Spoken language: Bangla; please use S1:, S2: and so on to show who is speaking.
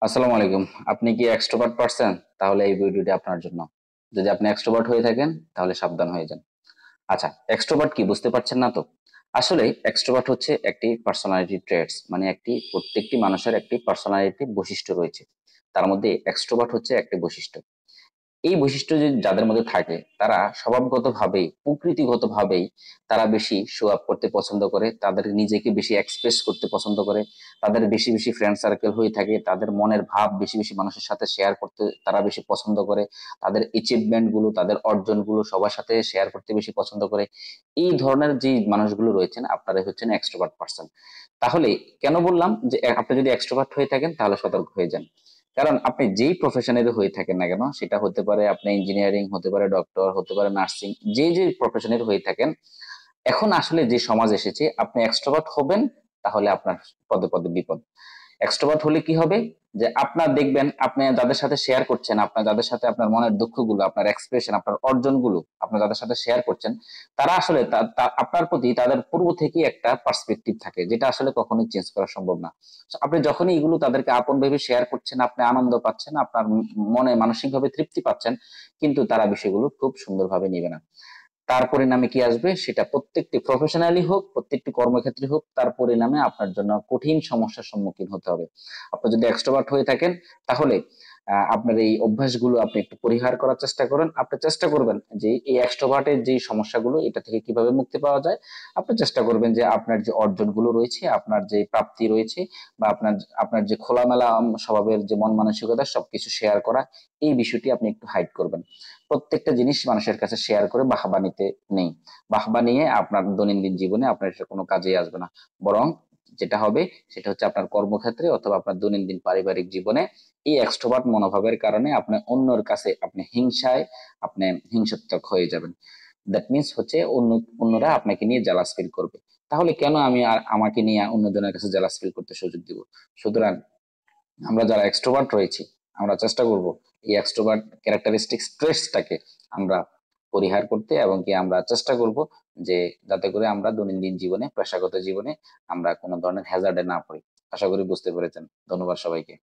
S1: আসসালামু আলাইকুম। আপনি কি এক্সট্রোভার্ট পারসন? তাহলে এই ভিডিওটি আপনার জন্য। যদি আপনি এক্সট্রোভার্ট হয়ে থাকেন তাহলে সাবধান হয়ে যান। আচ্ছা, এক্সট্রোভার্ট কি বুঝতে পারছেন না তো? আসলে এক্সট্রোভার্ট হচ্ছে একটি পার্সোনালিটি ট্রেটস, মানে একটি প্রত্যেকটি মানুষের একটি পার্সোনালিটি বৈশিষ্ট্য রয়েছে। তার মধ্যে এক্সট্রোভার্ট হচ্ছে একটি বৈশিষ্ট্য। এই বৈশিষ্ট্য যে যাদের মধ্যে থাকে তারা স্বভাবগতভাবেই প্রকৃতিগতভাবেই তারা বেশি শো আপ করতে পছন্দ করে, তাদের নিজেকে বেশি এক্সপ্রেস করতে পছন্দ করে, তাদের বেশি বেশি ফ্রেন্ড সার্কেল হয়ে থাকে, তাদের মনের ভাব বেশি বেশি মানুষের সাথে শেয়ার করতে তারা বেশি পছন্দ করে, তাদের অ্যাচিভমেন্ট গুলো তাদের অর্জনগুলো সবার সাথে শেয়ার করতে বেশি পছন্দ করে। এই ধরনের যে মানুষগুলো রয়েছেন আপনারা হচ্ছেন এক্সট্রোভার্ট পার্সন। তাহলে কেন বললাম যে আপনি যদি এক্সট্রোভার্ট হয়ে থাকেন তাহলে সতর্ক হয়ে যান। কারণ আপনি যেই প্রফেশনের হয়ে থাকেন না কেন, সেটা হতে পারে আপনি ইঞ্জিনিয়ারিং, হতে পারে ডক্টর, হতে পারে নার্সিং, যে যে প্রফেশনের হয়ে থাকেন, এখন আসলে যে সমাজ এসেছে আপনি এক্সট্রোভার্ট হবেন তাহলে আপনার পদে পদে বিপদ। এক্সট্রোভার্ট হলে কি হবে, যে আপনার দেখবেন আপনি যাদের সাথে শেয়ার করছেন, আপনার যাদের সাথে আপনার মনের দুঃখগুলো, আপনার এক্সপ্রেশন, আপনার অর্জনগুলো আপনার যাদের সাথে শেয়ার করছেন, তারা আসলে আপনার প্রতি তাদের পূর্ব থেকেই একটা পার্সপেক্টিভ থাকে, যেটা আসলে কখনোই চেঞ্জ করা সম্ভব না। So, আপনি যখনই এগুলো তাদেরকে আপন ভেবে শেয়ার করছেন, আপনি আনন্দ পাচ্ছেন, আপনার মনে মানসিকভাবে তৃপ্তি পাচ্ছেন, কিন্তু তারা বিষয়গুলো খুব সুন্দরভাবে নেবে না। তার পরিণামে কি আসবে, সেটা প্রত্যেকটি প্রফেশনালি হোক, প্রত্যেকটি কর্মক্ষেত্রে হোক, তার পরিণামে আপনার জন্য কঠিন সমস্যার সম্মুখীন হতে হবে। আপনি যদি এক্সট্রোভার্ট হয়ে থাকেন তাহলে আপনার এই অভ্যাসগুলো আপনি একটু পরিহার করার চেষ্টা করেন। আপনি চেষ্টা করবেন যে এই এক্সট্রোভার্টের যে সমস্যাগুলো এটা থেকে কিভাবে মুক্তি পাওয়া যায়। আপনি চেষ্টা করবেন যে আপনার যে অর্জনগুলো রয়েছে, আপনার যে প্রাপ্তি রয়েছে, বা আপনার আপনার যে খোলামেলা স্বভাবের যে মন মানসিকতা সবকিছু শেয়ার করা, এই বিষয়টি আপনি একটু হাইড করবেন। প্রত্যেকটা জিনিস মানুষের কাছে শেয়ার করে বাহবা নিতে নেই। বাহবা নিয়ে আপনার দৈনন্দিন জীবনে আপনার এটা কোনো কাজেই আসবে না। বরং যেটা হবে সেটা হচ্ছে আপনার কর্মক্ষেত্রে অথবা আপনার দৈনন্দিন পারিবারিক জীবনে এই এক্সট্রোভার্ট মনোভাবের কারণে আপনি অন্যের কাছে আপনি হিংসায় আপনি হিংসাত্মক হয়ে যাবেন। দ্যাট মিনস হচ্ছে অন্যরা আপনাকে নিয়ে জেলাস ফিল করবে। তাহলে কেন আমি আর আমাকে নিয়ে অন্যজনের কাছে জেলাস ফিল করতে সুযোগ দিব? সুতরাং আমরা যারা এক্সট্রোভার্ট রয়েছি আমরা চেষ্টা করব এই এক্সট্রোভার্ট ক্যারেক্টারিস্টিক স্ট্রেসটাকে আমরা পরিহার করতে, এবং কি আমরা চেষ্টা করব যে যাতে করে আমরা দৈনন্দিন জীবনে পেশাগত জীবনে আমরা কোনো ধরনের হ্যাজার্ডে না পড়ি। আশা করি বুঝতে পেরেছেন। ধন্যবাদ সবাইকে।